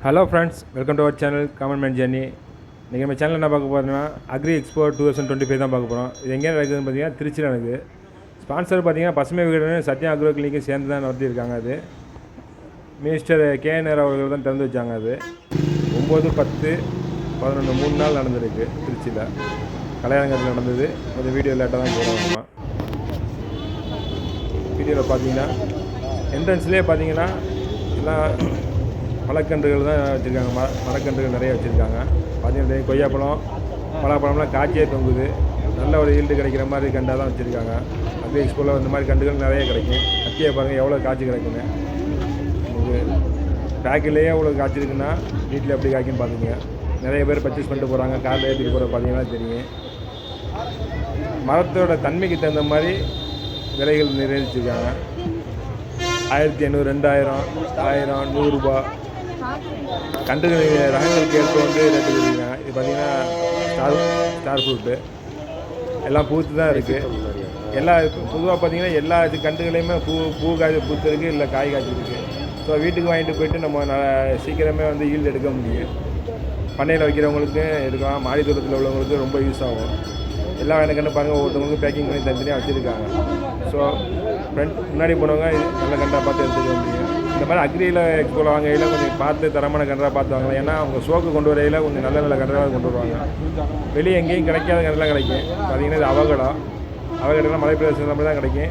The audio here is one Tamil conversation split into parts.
Hello friends, welcome to our channel common man journey. இன்றைக்கி நம்ம சேனல் என்ன பார்க்க போகிறோம்னா அக்ரி எக்ஸ்போ 2025 தான் பார்க்க போகிறோம். இது எங்கே நடக்குதுன்னு பார்த்தீங்கன்னா திருச்சியில் நடக்குது. ஸ்பான்சர் பார்த்தீங்கன்னா பசுமை விகடன் சத்யா அக்ரோ கிளினிக்கு சேர்ந்து தான் நடத்தியிருக்காங்க. அது மினிஸ்டர் KNR அவர்கள் தான் திறந்து வச்சாங்க. அது 9, 10, 11 3 நாள் நடந்திருக்கு திருச்சியில். கலையரங்கத்தில் நடந்தது. கொஞ்சம் வீடியோ லேட்டாக தான் போடுவோம். வீடியோவில் பார்த்தீங்கன்னா என்ட்ரன்ஸ்லேயே பார்த்தீங்கன்னா எல்லாம் மரக்கன்றுகள் தான் வச்சுருக்காங்க. மரக்கன்றுகள் நிறைய வச்சுருக்காங்க. பார்த்தீங்கன்னா கொய்யாப்பழம், பலாப்பழம்லாம் காய்ச்சியே தொங்குது. நல்ல ஒரு ஈல்டு கிடைக்கிற மாதிரி கண்டாக தான் வச்சுருக்காங்க. அக்ரி எக்ஸ்போவில் இந்த மாதிரி கண்டுகள் நிறைய கிடைக்கும். அத்தியை பாருங்கள் எவ்வளோ காய்ச்சி கிடைக்குங்க. உங்களுக்கு பேக்கிலேயே எவ்வளோ காய்ச்சி இருக்குன்னா வீட்டில் எப்படி காய்க்குன்னு பார்த்துங்க. நிறைய பேர் பர்ச்சேஸ் பண்ணிட்டு போகிறாங்க. காரில் ஏற்றிட்டு போகிற பார்த்தீங்கன்னா தெரியும். மரத்தோட தன்மைக்கு தகுந்த மாதிரி விலைகள் நிர்ணயிச்சிருக்காங்க. 1500, 2000, 1000, 100 ரூபா கன்றுகள் ரகங்களுக்கு ஏற்ப வந்து ரேட்டு கொடுக்குறாங்க. இது பார்த்திங்கன்னா ஸ்டார் ஃப்ரூட்டு எல்லாம் பூத்து தான் இருக்குது. எல்லா பொதுவாக பார்த்திங்கன்னா எல்லா கன்றுகளையுமே பூ காய்ச்சி பூத்து இருக்குது, இல்லை காய் காய்ச்சிருக்கு. ஸோ வீட்டுக்கு வாங்கிட்டு போய்ட்டு நம்ம சீக்கிரமே வந்து ஈல்டு எடுக்க முடியும். பண்ணையில் வைக்கிறவங்களுக்கு எடுக்கலாம். மாடி தூரத்தில் உள்ளவங்களுக்கு ரொம்ப யூஸ் ஆகும். எல்லா கன்று பாருங்கள், ஒவ்வொருத்தவங்களுக்கும் பேக்கிங் பண்ணி தனித்தனியாக வச்சுருக்காங்க. ஸோ முன்னாடி போனவங்க நல்ல கன்றாக பார்த்து எடுத்துக்க முடியும். இந்த மாதிரி அக்ரியில் எக்ஸ்போவில் வாங்கையில் கொஞ்சம் பார்த்து தரமான கன்றாக பார்த்து வாங்கலாம். ஏன்னா அவங்க ஷோக்கு கொண்டு வரையில் கொஞ்சம் நல்ல நல்ல கன்றாக கொண்டு வருவாங்க. வெளியே எங்கேயும் கிடைக்காத கன்றுலாம் கிடைக்கும். பார்த்திங்கன்னா இது அவகடம்லாம் மலை பிரதேசம் தான் கிடைக்கும்.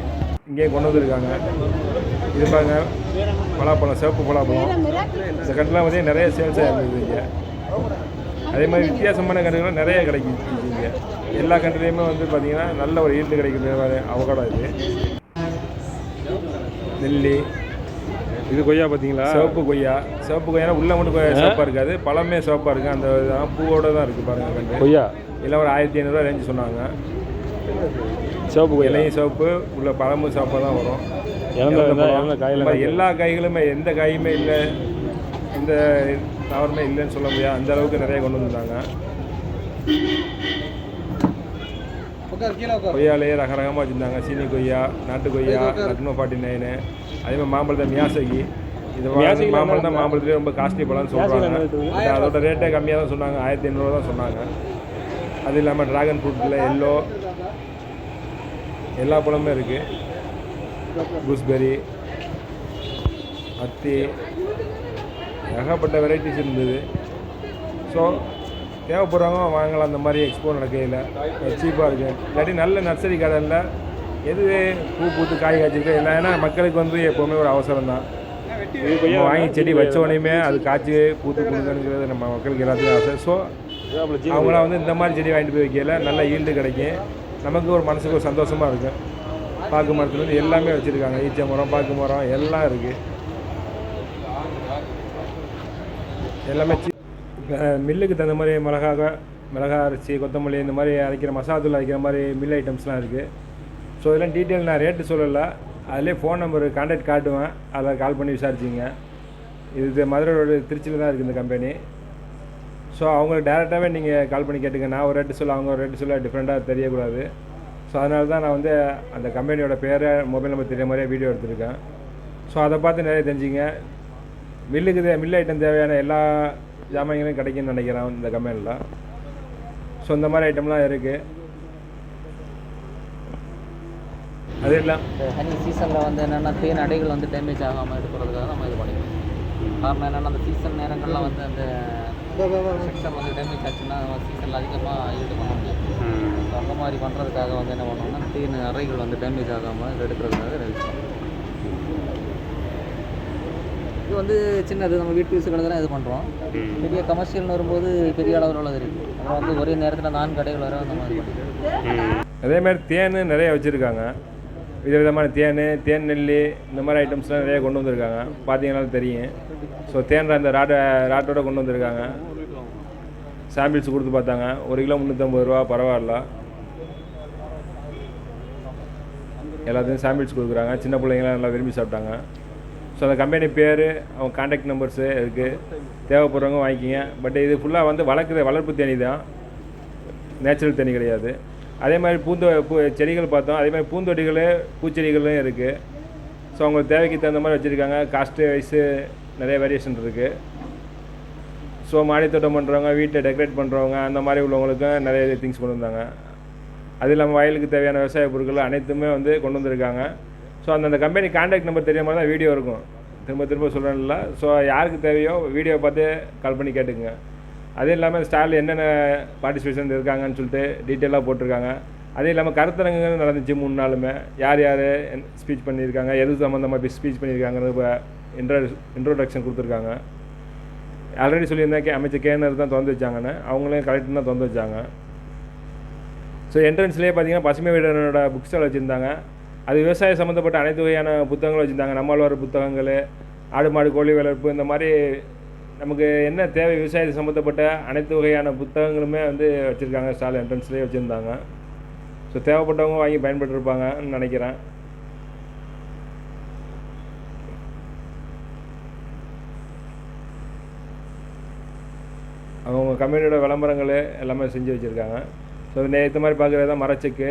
இங்கேயும் கொண்டு வந்துருக்காங்க. இது பாருங்க பலாப்பழம், சிவப்பு பலாப்பழம். இந்த கன்றுலாம் வந்து நிறைய சேல்ஸாக இருந்தது இங்கே. அதே மாதிரி வித்தியாசமான கன்றுகள்லாம் நிறைய கிடைக்கும் இங்கே. எல்லா கன்றுலேயுமே வந்து பார்த்திங்கன்னா நல்ல ஒரு ஈல்டு கிடைக்கிற அவகடா. இது நெல்லி, இது கொய்யா பார்த்தீங்களா, சிவப்பு கொய்யா உள்ள மட்டும் சிவப்பாக இருக்காது, பழமே சிவப்பாக இருக்குது. அந்த பூவோடு தான் இருக்குது பாருங்கள் கன்று. கொய்யா எல்லாம் ஒரு 1500 ரேஞ்சு சொன்னாங்க. சிவப்பு கொய்யாலையும் சிவப்பு, உள்ள பழமும் சிவப்பாக தான் வரும். எல்லா காய்களுமே எந்த காயுமே இல்லை, எந்த தாவரமே இல்லைன்னு சொல்ல முடியாது. அந்த அளவுக்கு நிறைய கொண்டு வந்துருந்தாங்க. கொய்யாலேயே ரகரகமாக வச்சுருந்தாங்க. சீனி கொய்யா, நாட்டு கொய்யா, லக்னோ 49, அதே மாதிரி மாம்பழத்தை மியாசகி. இது மாம்பழம் தான் மாம்பழத்துலேயே ரொம்ப காஸ்ட்லி பழம்னு சொல்கிறாங்க. அதோட ரேட்டே கம்மியாக தான் சொன்னாங்க. 1500 தான் சொன்னாங்க. அது இல்லாமல் ட்ராகன் ஃப்ரூட்டில் எல்லோ எல்லா பழமுமே இருக்குது. கூஸ்பெரி, அத்தி, ஏகப்பட்ட வெரைட்டிஸ் இருந்தது. ஸோ தேவைப்படுறவங்க வாங்கலாம். அந்த மாதிரி எக்ஸ்போ நடக்கையில் சீப்பாக இருக்குது. இல்லாட்டி நல்ல நர்சரி கார்டனில் எது பூ பூத்து காய் காய்ச்சிருக்கு எல்லாம். ஏன்னா மக்களுக்கு வந்து எப்போவுமே ஒரு அவசரம் தான். வாங்கி செடி வச்ச உடனேயுமே அது காய்ச்சி பூத்து கொடுக்கணுங்கிறது நம்ம மக்களுக்கு எல்லாத்துக்கும் ஆசை. ஸோ அவங்களாம் வந்து இந்த மாதிரி செடி வாங்கிட்டு போய் வைக்கல நல்ல ஈல்டு கிடைக்கும். நமக்கு ஒரு மனசுக்கு ஒரு சந்தோஷமாக இருக்கும். பாக்கு மரத்துலேருந்து எல்லாமே வச்சுருக்காங்க. ஈச்ச மரம், பாக்கு மரம் எல்லாம் இருக்குது. எல்லாமே மில்லுக்கு தகுந்த மாதிரி மிளகா அரிசி, கொத்தமல்லி, இந்த மாதிரி அரைக்கிற மசாலா அரைக்கிற மாதிரி மில் ஐட்டம்ஸ்லாம் இருக்குது. ஸோ இதெல்லாம் டீட்டெயில் நான் ரேட்டு சொல்லலை. அதிலே ஃபோன் நம்பர் கான்டாக்ட் காட்டுவேன். அதில் கால் பண்ணி விசாரிச்சிங்க. இது மதுரை திருச்சியில் தான் இருக்குது இந்த கம்பெனி. ஸோ அவங்களுக்கு டேரெக்டாகவே நீங்கள் கால் பண்ணி கேட்டுங்க. நான் ஒரு ரேட்டு சொல்ல, அவங்க ஒரு ரேட்டு சொல்ல டிஃப்ரெண்ட்டாக தெரியக்கூடாது. ஸோ அதனால தான் நான் வந்து அந்த கம்பெனியோட பேரை, மொபைல் நம்பர் தெரிய மாதிரியே வீடியோ எடுத்திருக்கேன். ஸோ அதை பார்த்து நிறைய தெரிஞ்சுங்க. மில் ஐட்டம் தேவையான எல்லா ஜாமான்களும் கிடைக்குன்னு நினைக்கிறேன் இந்த கம்பெனியில். ஸோ இந்த மாதிரி ஐட்டம்லாம் இருக்குது. அது எல்லாம் ஹனி சீசனில் வந்து என்னென்னா தேன் அடைகள் வந்து டேமேஜ் ஆகாமல் எடுக்கிறதுக்காக நம்ம இது பண்ணிக்கலாம். காரணம் என்னென்னா அந்த சீசன் நேரங்களில் வந்து அந்த செக்ஷன் வந்து டேமேஜ் ஆச்சுன்னா சீசனில் அதிகமாக ஈடு பண்ண முடியும். ஸோ அந்த மாதிரி பண்ணுறதுக்காக வந்து என்ன பண்ணோம்னா தேன் அறைகள் வந்து டேமேஜ் ஆகாமல் எடுக்கிறதுக்காக யூஸ் பண்ணுறோம். இது வந்து சின்னது நம்ம வீட்டு யூஸுக்கு தான் இது பண்ணுறோம். பெரிய கமர்ஷியல்னு வரும்போது பெரிய அளவில் உள்ளது இருக்குது. அப்புறம் வந்து ஒரே நேரத்தில் 4 கடைகள் வர அந்த மாதிரி பண்ணிக்கிறோம். அதேமாதிரி தேன் நிறைய வச்சுருக்காங்க. விதவிதமான தேன் நெல்லி இந்த மாதிரி ஐட்டம்ஸ்லாம் நிறைய கொண்டு வந்திருக்காங்க. பார்த்தீங்கன்னாலும் தெரியும். ஸோ தேன் அந்த ராட்டோட கொண்டு வந்திருக்காங்க. சாம்பிள்ஸ் கொடுத்து பார்த்தாங்க. 1 கிலோ 350 ரூபா, பரவாயில்ல. எல்லாத்தையும் சாம்பிள்ஸ் கொடுக்குறாங்க. சின்ன பிள்ளைங்களாம் நல்லா விரும்பி சாப்பிட்டாங்க. ஸோ அந்த கம்பெனி பேர், அவங்க கான்டாக்ட் நம்பர்ஸு இருக்குது. தேவைப்படுறவங்க வாங்கிக்கிங்க. பட் இது ஃபுல்லாக வந்து வளர்ப்பு தேனி தான், நேச்சுரல் தேனி கிடையாது. அதே மாதிரி செடிகள் பார்த்தோம். அதே மாதிரி பூந்தொடிகள், பூச்செடிகளும் இருக்குது. ஸோ அவங்களுக்கு தேவைக்கு தகுந்த மாதிரி வச்சுருக்காங்க. காஸ்ட்டு வைஸு நிறைய வேரியேஷன் இருக்குது. ஸோ மாடித்தோட்டம் பண்ணுறவங்க, வீட்டை டெக்கரேட் பண்ணுறவங்க, அந்த மாதிரி உள்ளவங்களுக்கும் நிறைய திங்ஸ் கொண்டு வந்தாங்க. அது இல்லாமல் வயலுக்கு தேவையான விவசாய பொருட்கள் அனைத்துமே வந்து கொண்டு வந்திருக்காங்க. ஸோ அந்தந்த கம்பெனி கான்டாக்ட் நம்பர் தெரிய மாதிரி தான் வீடியோ இருக்கும். திரும்ப திரும்ப சொல்கிறேன்ல. ஸோ யாருக்கு தேவையோ வீடியோ பார்த்து கால் பண்ணி கேட்டுக்குங்க. அதே இல்லாமல் ஸ்டாலில் என்னென்ன பார்ட்டிசிபேஷன் இருக்காங்கன்னு சொல்லிட்டு டீட்டெயிலாக போட்டிருக்காங்க. அதே இல்லாமல் கருத்தரங்குகள் நடந்துச்சு 3 நாளுமே. யார் யார் ஸ்பீச் பண்ணியிருக்காங்க, எது சம்மந்தமாக ஸ்பீச் பண்ணியிருக்காங்கன்னு இப்போ இன்ட்ரோடக்ஷன் கொடுத்துருக்காங்க. ஆல்ரெடி சொல்லியிருந்தேன் அமைச்சர் கேனர் தான் திறந்து வச்சாங்கன்னு. அவங்களையும் கலெக்டர் தான் திறந்து வச்சாங்க. ஸோ என்ட்ரன்ஸ்லேயே பார்த்தீங்கன்னா பசுமை வீடனோட புக் ஸ்டால் வச்சுருந்தாங்க. அது விவசாயம் சம்மந்தப்பட்ட அனைத்து வகையான புத்தகங்களும் வச்சுருந்தாங்க. நம்மாழ்வார் புத்தகங்கள், ஆடு மாடு கோழி வளர்ப்பு, இந்த மாதிரி நமக்கு என்ன தேவை விவசாயத்தை சம்மந்தப்பட்ட அனைத்து வகையான புத்தகங்களுமே வந்து வச்சுருக்காங்க. ஸ்டால் என்ட்ரன்ஸ்லேயே வச்சுருந்தாங்க. ஸோ தேவைப்பட்டவங்க வாங்கி பயன்பட்டுருப்பாங்கன்னு நினைக்கிறேன். அவங்க கம்பெனியோட விளம்பரங்கள் எல்லாமே செஞ்சு வச்சுருக்காங்க. ஸோ நேற்று மாதிரி பார்க்குறது தான் மரச்செக்கு.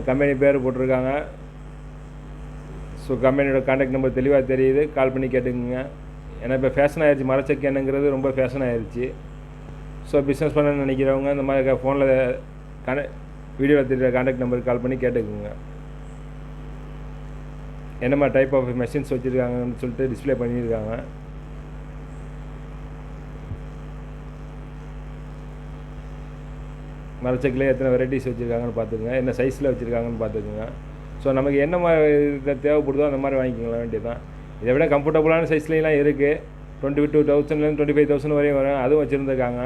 கம்பெனி பேர் போட்டிருக்காங்க. ஸோ கம்பெனியோட கான்டாக்ட் நம்பர் தெளிவாக தெரியுது. கால் பண்ணி கேட்டுக்குங்க. ஏன்னா இப்போ ஃபேஷன் ஆகிடுச்சு, மரச்செக்கு என்னங்கிறது ரொம்ப ஃபேஷன் ஆகிடுச்சு. ஸோ பிஸ்னஸ் பண்ணணும்னு நினைக்கிறவங்க இந்த மாதிரி ஃபோனில் வீடியோவில் தெரியுற கான்டாக்ட் நம்பருக்கு கால் பண்ணி கேட்டுக்குங்க. என்ன மாதிரி டைப் ஆஃப் மெஷின்ஸ் வச்சுருக்காங்கன்னு சொல்லிட்டு டிஸ்பிளே பண்ணியிருக்காங்க. மரச்செக்கில் எத்தனை வெரைட்டிஸ் வச்சுருக்காங்கன்னு பார்த்துக்குங்க. என்ன சைஸில் வச்சுருக்காங்கன்னு பார்த்துக்குங்க. ஸோ நமக்கு என்ன மாதிரி தேவைப்படுதோ அந்த மாதிரி வாங்கிக்கலாம் வேண்டியதான். இதை விட கம்ஃபர்டபுளான சைஸ்லாம் இருக்குது. 22,000 25,000 வரையும் வரும். அதுவும் வச்சுருந்துருக்காங்க.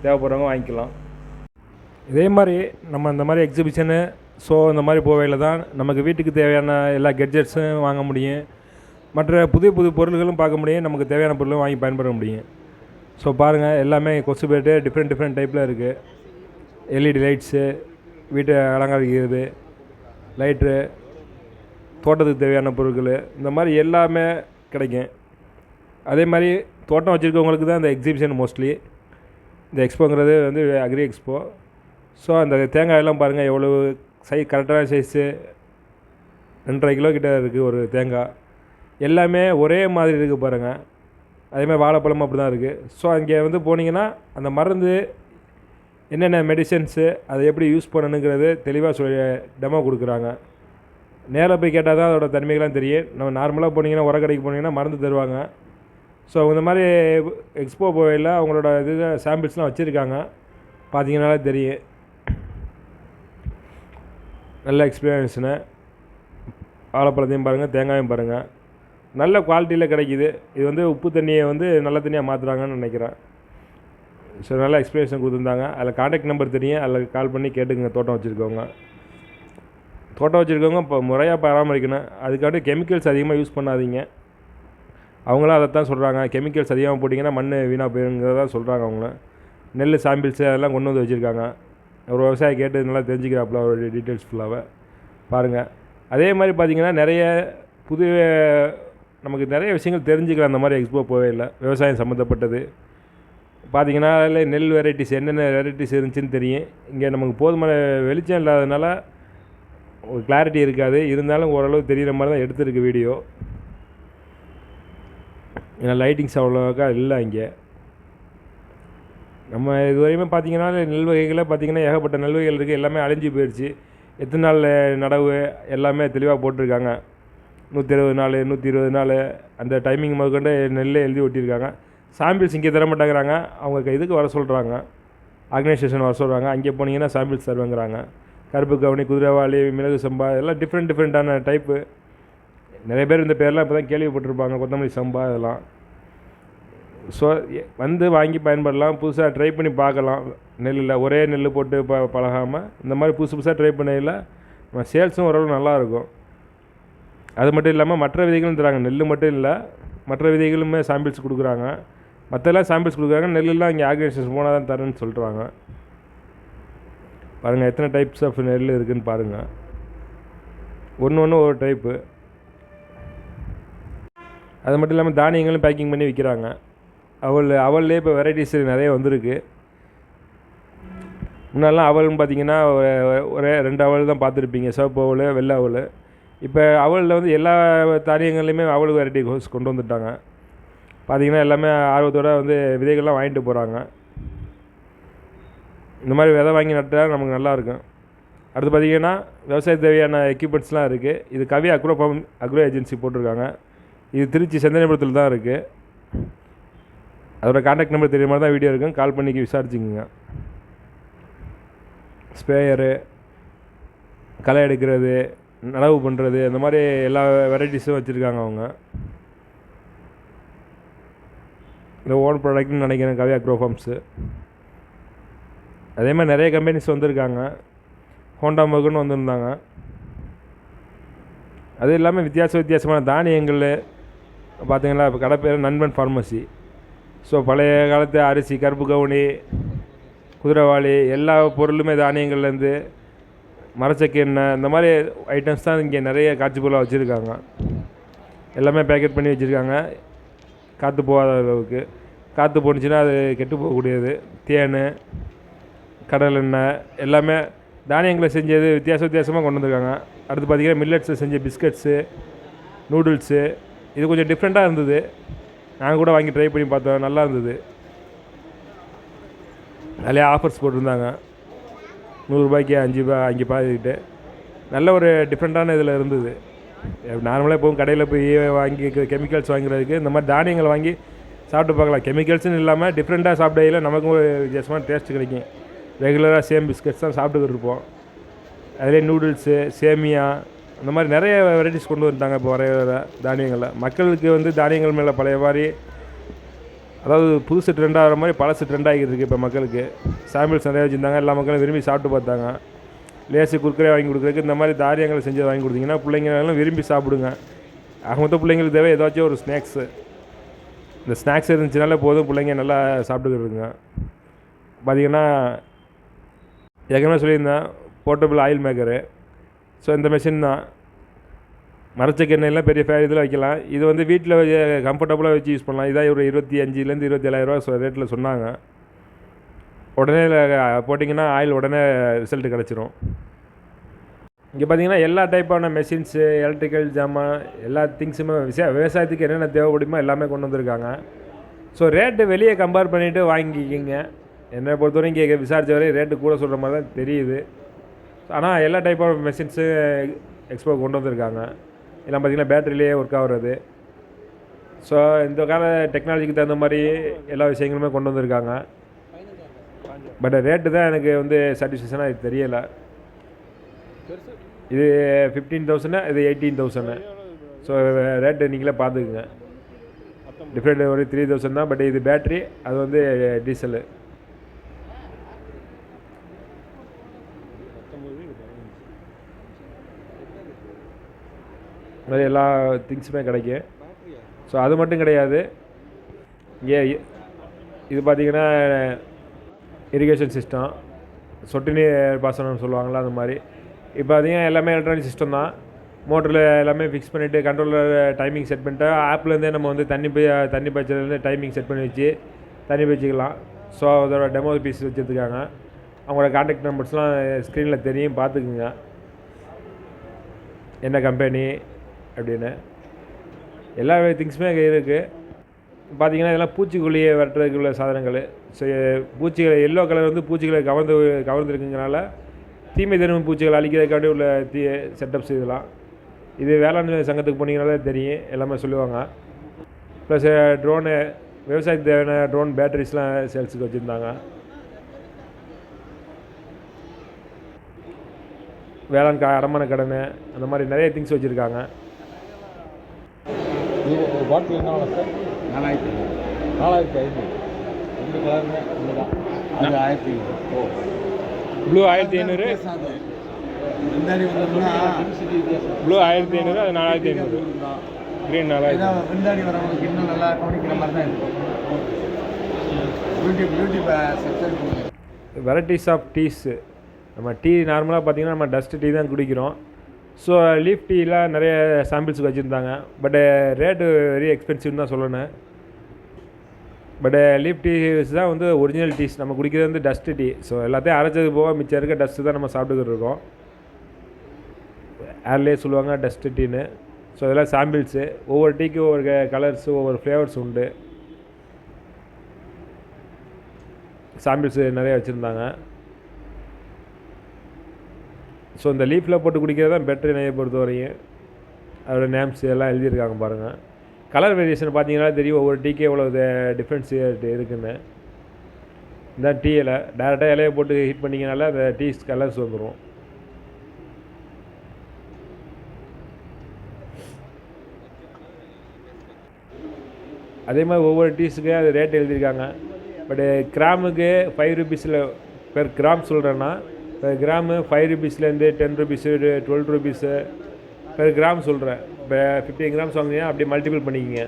தேவைப்படுறவங்க வாங்கிக்கலாம். இதே மாதிரி நம்ம இந்த மாதிரி எக்ஸிபிஷனு ஸோ இந்த மாதிரி போவையில் தான் நமக்கு வீட்டுக்கு தேவையான எல்லா கெட்ஜெட்ஸும் வாங்க முடியும். மற்ற புது புது பொருள்களும் பார்க்க முடியும். நமக்கு தேவையான பொருளும் வாங்கி பயன்பட முடியும். ஸோ பாருங்கள், எல்லாமே கொசு பேட்டு டிஃப்ரெண்ட் டைப்பில் இருக்குது. எல்இடி லைட்ஸு, வீட்டை அலங்கரிக்கிறது, லைட்ரு, தோட்டத்துக்கு தேவையான பொருட்கள், இந்த மாதிரி எல்லாமே கிடைக்கும். அதே மாதிரி தோட்டம் வச்சுருக்கவங்களுக்கு தான் இந்த எக்ஸிபிஷன் மோஸ்ட்லி. இந்த எக்ஸ்போங்கிறது வந்து அக்ரி எக்ஸ்போ. ஸோ அந்த தேங்காயெல்லாம் பாருங்கள் எவ்வளோ கரெக்டான சைஸு 2.5 கிலோ கிட்ட இருக்குது ஒரு தேங்காய். எல்லாமே ஒரே மாதிரி இருக்குது பாருங்கள். அதேமாதிரி வாழைப்பழமும் அப்படி தான் இருக்குது. ஸோ அங்கே வந்து போனீங்கன்னா அந்த மருந்து என்னென்ன மெடிசன்ஸு அதை எப்படி யூஸ் பண்ணணுங்கிறது தெளிவாக சொல்லி டெமோ கொடுக்குறாங்க. நேரில் போய் கேட்டால் தான் அதோட தன்மைகள்லாம் தெரியும். நம்ம நார்மலாக போனீங்கன்னா உரக்கடைக்கு போனீங்கன்னா மருந்து தருவாங்க. ஸோ இந்த மாதிரி எக்ஸ்போ போகையில் அவங்களோட சாம்பிள்ஸ்லாம் வச்சுருக்காங்க. பார்த்தீங்கன்னாலே தெரியும். நல்ல எக்ஸ்பீரியன்ஸுன்னு. வாழைப்பழத்தையும் பாருங்கள், தேங்காயும் பாருங்கள். நல்ல குவாலிட்டியில் கிடைக்கிது. இது வந்து உப்பு தண்ணியை வந்து நல்ல தண்ணியாக மாற்றுறாங்கன்னு நினைக்கிறேன். ஸோ நல்ல எக்ஸ்பீரியன்ஸும் கொடுத்துருந்தாங்க. அதில் கான்டாக்ட் நம்பர் தெரியும். அதில் கால் பண்ணி கேட்டுக்குங்க. தோட்டம் வச்சுருக்கவங்க இப்போ முறையாக பராமரிக்கணும். அதுக்காண்டி கெமிக்கல்ஸ் அதிகமாக யூஸ் பண்ணாதீங்க. அவங்களும் அதை தான் சொல்கிறாங்க. கெமிக்கல்ஸ் அதிகமாக போட்டிங்கன்னா மண் வீணாக போயிருங்கிறதான் சொல்கிறாங்க. அவங்களும் நெல் சாம்பிள்ஸு அதெல்லாம் கொண்டு வந்து வச்சுருக்காங்க. ஒரு விவசாயி கேட்டு நல்லா தெரிஞ்சுக்கிறாப்புல அவருடைய டீட்டெயில்ஸ் ஃபுல்லாக பாருங்கள். அதே மாதிரி பார்த்திங்கன்னா நிறைய புது நமக்கு நிறைய விஷயங்கள் தெரிஞ்சுக்கலாம். அந்த மாதிரி எக்ஸ்போ போவே இல்லை. விவசாயம் சம்மந்தப்பட்டது பார்த்திங்கன்னா அதில் நெல் வெரைட்டிஸ் என்னென்ன வெரைட்டிஸ் இருந்துச்சுன்னு தெரியும். இங்கே நமக்கு போதுமான வெளிச்சம் இல்லாததுனால ஒரு கிளாரிட்டி இருக்காது. இருந்தாலும் ஓரளவு தெரிகிற மாதிரி தான் எடுத்துருக்கு வீடியோ. ஏன்னா லைட்டிங்ஸ் அவ்வளோக்கா இல்லை இங்கே. நம்ம இது வரையுமே பார்த்திங்கன்னா நெல் வகைகளை பார்த்திங்கன்னா ஏகப்பட்ட நெல் வகைகள் இருக்குது. எல்லாமே அழிஞ்சு போயிடுச்சு. எத்தனை நாள் நடவு எல்லாமே தெளிவாக போட்டிருக்காங்க. 160 நாள் 120 நாள் அந்த டைமிங் முதற்கொண்டு நெல்லை எழுதி ஒட்டியிருக்காங்க. சாம்பிள்ஸ் இங்கே தர மாட்டேங்கிறாங்க. அவங்க இதுக்கு வர சொல்கிறாங்க, ஆர்கனைசேஷன் வர சொல்கிறாங்க. அங்கே போனீங்கன்னா சாம்பிள்ஸ் தருவாங்கிறாங்க. கருப்பு கவுனி, குதிரைவாளி, மிளகு சம்பா எல்லாம் டிஃப்ரெண்ட்டான டைப்பு. நிறைய பேர் இந்த பேர்லாம் இப்போ தான் கேள்விப்பட்டிருப்பாங்க. கொத்தமல்லி சம்பா இதெல்லாம். ஸோ வந்து வாங்கி பயன்படலாம். புதுசாக ட்ரை பண்ணி பார்க்கலாம். நெல்லில் ஒரே நெல் போட்டு பழகாமல் இந்த மாதிரி புதுசாக ட்ரை பண்ணையில் நம்ம சேல்ஸும் ஓரளவு நல்லாயிருக்கும். அது மட்டும் இல்லாமல் மற்ற விதைகளும் தராங்க. நெல் மட்டும் இல்லை, மற்ற விதைகளுமே சாம்பிள்ஸ் கொடுக்குறாங்க. மற்றெல்லாம் சாம்பிள்ஸ் கொடுக்குறாங்க. நெல்லுலாம் இங்கே ஆர்கனைசேஷன் போனால் தான் தரேன்னு சொல்கிறாங்க. பாருங்கள் எத்தனை டைப்ஸ் ஆஃப் நெல் இருக்குதுன்னு பாருங்கள். ஒன்று ஒரு டைப்பு. அது மட்டும் இல்லாமல் தானியங்களும் பேக்கிங் பண்ணி விற்கிறாங்க. அவல்லே இப்போ வெரைட்டிஸ் நிறைய வந்திருக்கு. முன்னாடிலாம் அவல்னு பார்த்தீங்கன்னா ஒரே 2 அவல் தான் பார்த்துருப்பீங்க. சிவப்பு அவல், வெள்ளை அவல். இப்போ அவலில் வந்து எல்லா தானியங்கள்லையுமே அவல் வெரைட்டி கொண்டு வந்துட்டாங்க. பார்த்திங்கன்னா எல்லாமே ஆர்வத்தோடு வந்து விதைகள்லாம் வாங்கிட்டு போகிறாங்க. இந்த மாதிரி விதை வாங்கி நட்டால் நமக்கு நல்லாயிருக்கும். அடுத்து பார்த்திங்கன்னா விவசாயத்துக்கு தேவையான எக்யூப்மெண்ட்ஸ்லாம் இருக்குது. இது கவி அக்ரோ ஏஜென்சி போட்டிருக்காங்க. இது திருச்சி செந்தனைபுரத்தில் தான் இருக்குது. அதோட கான்டாக்ட் நம்பர் தெரியுற மாதிரி தான் வீடியோ இருக்கும். கால் பண்ணி விசாரிச்சுக்குங்க. ஸ்ப்ரேயரு, களை எடுக்கிறது, நடவு பண்ணுறது, அந்த மாதிரி எல்லா வெரைட்டிஸும் வச்சுருக்காங்க அவங்க. இந்த ஓன் ப்ராடக்ட்னு நினைக்கிறேன் கவி அக்ரோ ஃபார்ம்ஸு. அதே மாதிரி நிறைய கம்பெனிஸ் வந்திருக்காங்க. ஹோண்டா மகுன்னு வந்திருந்தாங்க. அது இல்லாமல் வித்தியாசமான தானியங்கள் பார்த்திங்களா. இப்போ கடை பேர் நண்பன் ஃபார்மசி. ஸோ பழைய காலத்து அரிசி, கருப்பு கவுனி, குதிரைவாளி எல்லா பொருளுமே தானியங்கள்லேருந்து மரச்சக்கு எண்ணெய் இந்த மாதிரி ஐட்டம்ஸ் தான் இங்கே நிறைய காட்சி பொருளாக வச்சுருக்காங்க. எல்லாமே பேக்கெட் பண்ணி வச்சுருக்காங்க. காற்று போகாத அளவுக்கு. காற்று போணுச்சுன்னா அது கெட்டு போகக்கூடியது. தேன், கடல் எண்ணெய் எல்லாமே தானியங்களை செஞ்சது வித்தியாசமாக கொண்டு வந்திருக்காங்க. அடுத்து பார்த்திங்கன்னா மில்லட்ஸை செஞ்ச பிஸ்கட்ஸு, நூடுல்ஸு, இது கொஞ்சம் டிஃப்ரெண்ட்டாக இருந்தது. நாங்கள் கூட வாங்கி ட்ரை பண்ணி பார்த்தோம், நல்லா இருந்தது. நிறைய ஆஃபர்ஸ் போட்டிருந்தாங்க. 100 ரூபாய்க்கு 5 பாக்கெட்டு. நல்ல ஒரு டிஃப்ரெண்ட்டான இதில் இருந்தது. நார்மலாக எப்போவும் கடையில் போய் வாங்கி கெமிக்கல்ஸ் வாங்குறதுக்கு இந்த மாதிரி தானியங்களை வாங்கி சாப்பிட்டு பார்க்கலாம். கெமிக்கல்ஸ்னு இல்லாமல் டிஃப்ரெண்ட்டாக சாப்பிடையில நமக்கும் ஒரு வித்தியாசமான டேஸ்ட் கிடைக்கும். ரெகுலராக சேம் பிஸ்கட்ஸ் தான் சாப்பிட்டுக்கிட்டு இருப்போம். அதிலே நூடுல்ஸு, சேமியா அந்த மாதிரி நிறைய வெரைட்டிஸ் கொண்டு வந்துட்டாங்க. இப்போ வர தானியங்களில் மக்களுக்கு வந்து தானியங்கள் மேலே பழைய மாதிரி, அதாவது புதுசு ட்ரெண்டாகிற மாதிரி பழசு ட்ரெண்ட் ஆகிட்டு இருக்குது. இப்போ மக்களுக்கு சாம்பிள்ஸ் நிறைய வச்சுருந்தாங்க. எல்லா மக்களும் விரும்பி சாப்பிட்டு பார்த்தாங்க. லேசு குறுக்கரை வாங்கி கொடுக்குறதுக்கு இந்த மாதிரி தானியங்களை செஞ்சு வாங்கி கொடுத்தீங்கன்னா பிள்ளைங்களும் விரும்பி சாப்பிடுங்க. மொத்தம் பிள்ளைங்களுக்கு தேவை ஏதாச்சும் ஒரு ஸ்நாக்ஸு. இந்த ஸ்நாக்ஸ் இருந்துச்சுனாலே போதும், பிள்ளைங்க நல்லா சாப்பிட்டுக்கிட்டுருங்க. பார்த்திங்கன்னா ஏற்கனவே சொல்லியிருந்தேன் போர்ட்டபிள் ஆயில் மேக்கரு. ஸோ இந்த மிஷின் தான். மரச்சக்கு எண்ணெயெல்லாம் பெரிய இதில் வைக்கலாம். இது வந்து வீட்டில் கம்ஃபர்டபுளாக வச்சு யூஸ் பண்ணலாம். இதான் ஒரு 25,000 27,000 ரேட்டில் சொன்னாங்க. உடனே போட்டிங்கன்னா ஆயில் உடனே ரிசல்ட்டு கிடச்சிரும். இங்கே பார்த்திங்கன்னா எல்லா டைப்பான மெஷின்ஸு, எலக்ட்ரிக்கல் ஜாமான், எல்லா திங்ஸுமே விவசாயத்துக்கு என்னென்ன தேவைப்படுமோ எல்லாமே கொண்டு வந்திருக்காங்க. ஸோ ரேட்டு வெளியே கம்பேர் பண்ணிவிட்டு வாங்கிக்கிங்க. என்னை பொறுத்தவரைக்கும் இங்கே விசாரித்த வரை ரேட்டு கூட சொல்கிற மாதிரி தான் தெரியுது. ஆனால் எல்லா டைப் ஆஃப் மெஷின்ஸு எக்ஸ்போ கொண்டு வந்திருக்காங்க. இதெல்லாம் பார்த்திங்கன்னா பேட்டரியிலே ஒர்க் ஆகுறது. ஸோ இந்த கால டெக்னாலஜிக்கு தகுந்த மாதிரி எல்லா விஷயங்களுமே கொண்டு வந்திருக்காங்க. பட் ரேட்டு தான் எனக்கு வந்து சாட்டிஸ்ஃபேக்ஷனாக இது தெரியலை. இது 15,000, இது 18,000. ஸோ ரேட்டு நீங்களே பார்த்துக்குங்க. டிஃப்ரெண்ட் ஒரு 3,000 தான். பட் இது பேட்ரி, அது வந்து டீசலு. மாதிரி எல்லா திங்ஸுமே கிடைக்கும். ஸோ அது மட்டும் கிடையாது. இங்கே இது பார்த்திங்கன்னா இரிகேஷன் சிஸ்டம், சொட்டு நீர் பாசனம்னு சொல்லுவாங்களா, அந்த மாதிரி. இப்போ பார்த்திங்கன்னா எல்லாமே எலக்ட்ரானிக் சிஸ்டம் தான். மோட்டரில் எல்லாமே ஃபிக்ஸ் பண்ணிவிட்டு கண்ட்ரோலர் டைமிங் செட் பண்ணிட்டு ஆப்லேருந்தே நம்ம வந்து தண்ணி பாய்ச்சலேருந்து டைமிங் செட் பண்ணி வச்சு தண்ணி பாய்ச்சிக்கலாம். ஸோ அதோட டெமோ பீஸ் வச்சுருக்காங்க. அவங்களோட கான்டாக்ட் நம்பர்ஸ்லாம் ஸ்க்ரீனில் தெரியும், பார்த்துக்குங்க என்ன கம்பெனி அப்படின்னு. எல்லா திங்ஸுமே அங்கே இருக்குது. பார்த்திங்கன்னா இதெல்லாம் பூச்சிக்கொல்லியை விரட்டுறதுக்கு உள்ள சாதனங்கள். ஸோ பூச்சிகளை எல்லோ கலர் வந்து பூச்சிகளை கவர்ந்துருக்குங்கிறனால தீமை தரும் பூச்சிகளை அழிக்கிறதுக்காண்டி உள்ள செட்டப்ஸ் இதெல்லாம். இது வேளாண் சங்கத்துக்கு போனீங்கனாலே தெரியும், எல்லாமே சொல்லுவாங்க. ப்ளஸ் ட்ரோனு, விவசாயத்துக்கு தேவையான ட்ரோன் பேட்டரிஸ்லாம் சேல்ஸுக்கு வச்சுருந்தாங்க. வேளாண் அடமான கடன் அந்த மாதிரி நிறைய திங்ஸ் வச்சுருக்காங்க. இது ஒரு பாட்டில் என்ன வேணும் சார்? 4,500. ரெண்டு கலருமே ஒன்று தான். அது 1,500. ஓ, ப்ளூ 1,500. ப்ளூ 1,500, அது 4,500. க்ரீன் 4,000. பின்னாடி வரவங்களுக்கு இன்னும் நல்லா கவனிக்கிற மாதிரி தான் இருக்கும். YouTube section varieties of teas. நம்ம டீ நார்மலாக பார்த்திங்கன்னா நம்ம டஸ்ட்டு டீ தான் குடிக்கிறோம். ஸோ லீஃப் டீலாம் நிறைய சாம்பிள்ஸுக்கு வச்சுருந்தாங்க. பட்டு ரேட்டு வெரி எக்ஸ்பென்சிவ்னு தான் சொல்லணும். பட்டு லீஃப் டீஸ் தான் வந்து ஒரிஜினல் டீஸ். நம்ம குடிக்கிறது வந்து டஸ்ட்டு டீ. ஸோ எல்லாத்தையும் அரைச்சது போக மிச்சம் இருக்க டஸ்ட்டு தான் நம்ம சாப்பிட்டுக்கிட்டு இருக்கோம். ஏர்லேயே சொல்லுவாங்க டஸ்ட்டு டீன்னு. ஸோ இதெல்லாம் சாம்பிள்ஸு. ஒவ்வொரு டீக்கு ஒவ்வொரு கலர்ஸு, ஒவ்வொரு ஃப்ளேவர்ஸ் உண்டு. சாம்பிள்ஸு நிறைய வச்சுருந்தாங்க. ஸோ இந்த லீஃபில் போட்டு குடிக்கிறது தான் பெட்ரு என்னையை பொறுத்த வரையும். அதோடய நேம்ஸ் எல்லாம் எழுதியிருக்காங்க பாருங்கள். கலர் வேரியேஷன் பார்த்தீங்கன்னா தெரியும் ஒவ்வொரு டீக்கே எவ்வளோ டிஃப்ரென்ஸ் இருக்குதுன்னு. இந்த டீ இலை டேரெக்டாக இலையை போட்டு ஹீட் பண்ணிங்கனால அந்த டீ கலர்ஸ் வந்துடும். அதே மாதிரி ஒவ்வொரு டீஸுக்கு அது ரேட் எழுதியிருக்காங்க. பட்டு கிராமுக்கு 5 ரூபீஸில் பெர் கிராம் சொல்கிறேன்னா per gram 5 ரூபீஸ்லேருந்து 10 rupees 12 rupees per gram சொல்கிறேன். இப்போ 15 கிராம்ஸ் வாங்கினீங்கன்னா அப்படி மல்டிபிள் பண்ணிக்கிங்க.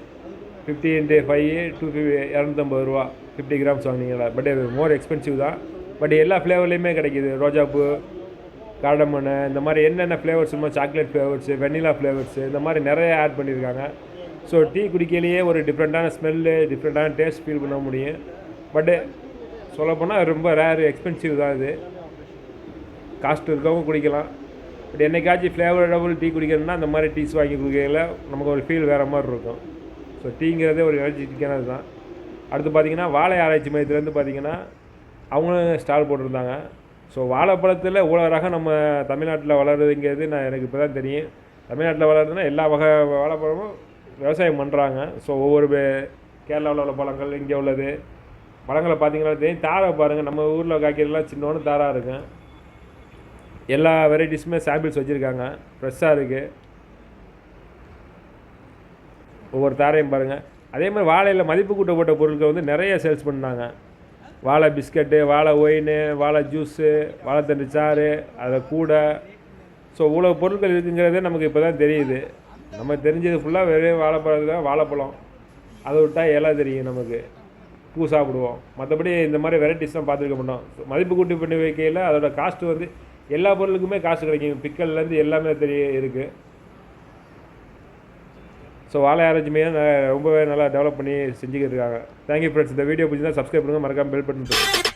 50 × 5 250 ரூபா 50 கிராம்ஸ் வாங்கினீங்களா. பட் இது மோர் எக்ஸ்பென்சிவ் தான். பட் எல்லா ஃப்ளேவர்லேயுமே கிடைக்கிது. ரோஜாப்பூ, காடமனு, இந்த மாதிரி என்னென்ன ஃப்ளேவர்ஸ் சாக்லேட் ஃப்ளேவர்ஸு, வெண்ணிலா ஃப்ளேவர்ஸு, இந்த மாதிரி நிறைய ஆட் பண்ணியிருக்காங்க. ஸோ டீ குடிக்கையிலேயே ஒரு டிஃப்ரெண்ட்டான ஸ்மெல்லு, டிஃப்ரெண்ட்டான டேஸ்ட் ஃபீல் பண்ண முடியும். பட்டு சொல்லப்போனால் ரொம்ப ரேரு, எக்ஸ்பென்சிவ் தான் இது. காஸ்ட் இருக்கவும் குடிக்கலாம். பட் என்னைக்காச்சும் ஃப்ளேவரபுள் டீ குடிக்கணும்னா அந்த மாதிரி டீஸ் வாங்கி குடிக்கையில் நமக்கு ஒரு ஃபீல் வேறு மாதிரி இருக்கும். ஸோ டீங்கிறதே ஒரு எனர்ஜெட்டிக்கானது தான். அடுத்து பார்த்திங்கன்னா வாழை ஆராய்ச்சி மையத்துலேருந்து பார்த்திங்கன்னா அவங்களும் ஸ்டால் போட்டிருந்தாங்க. ஸோ வாழைப்பழத்தில் இவ்வளோ ரகம் நம்ம தமிழ்நாட்டில் வளருதுங்கிறது எனக்கு இப்போ தான் தெரியும். தமிழ்நாட்டில் வளருதுன்னா எல்லா வகை வாழைப்பழமும் விவசாயம் பண்ணுறாங்க. ஸோ ஒவ்வொரு கேரளாவில் உள்ள பழங்கள், இங்கே உள்ளது பழங்களை பார்த்திங்கன்னா தெரியும். தாரை பாருங்கள், நம்ம ஊரில் காய்க்கிறதுலாம் சின்னோன்னு தாராக இருக்கும். எல்லா வெரைட்டிஸுமே சாம்பிள்ஸ் வச்சுருக்காங்க. ஃப்ரெஷ்ஷாக இருக்குது ஒவ்வொரு தாரையும் பாருங்கள். அதே மாதிரி வாழையில் மதிப்பு கூட்டப்பட்ட பொருட்கள் வந்து நிறைய சேல்ஸ் பண்ணாங்க. வாழை பிஸ்கட்டு, வாழை ஒயின், வாழை ஜூஸு, வாழைத்தண்டு சாறு, அதை கூடை. ஸோ இவ்வளோ பொருட்கள் இருக்குங்கிறதே நமக்கு இப்போ தான் தெரியுது. நம்ம தெரிஞ்சது ஃபுல்லாக வெறும் வாழைப்பழத்தில் வாழைப்பழம், அதை விட்டால் இலை தெரியும் நமக்கு, பூ சாப்பிடுவோம். மற்றபடி இந்த மாதிரி வெரைட்டிஸ்லாம் பார்த்துருக்க மாட்டோம். மதிப்பு கூட்டி பண்ணி வைக்கையில் அதோட காஸ்ட்டு வந்து எல்லா பொருளுக்குமே காசு கிடைக்கும். பிக்கல்லேருந்து எல்லாமே இருக்குது. ஸோ வாழை ஆராய்ச்சியுமே ரொம்பவே நல்லா டெவலப் பண்ணி செஞ்சுக்கிட்டு இருக்காங்க. Thank you friends. இந்த வீடியோ பிடிச்சிருந்தா சப்ஸ்கிரைப் பண்ணுங்கள், மறக்காமல் பெல் பட்டன்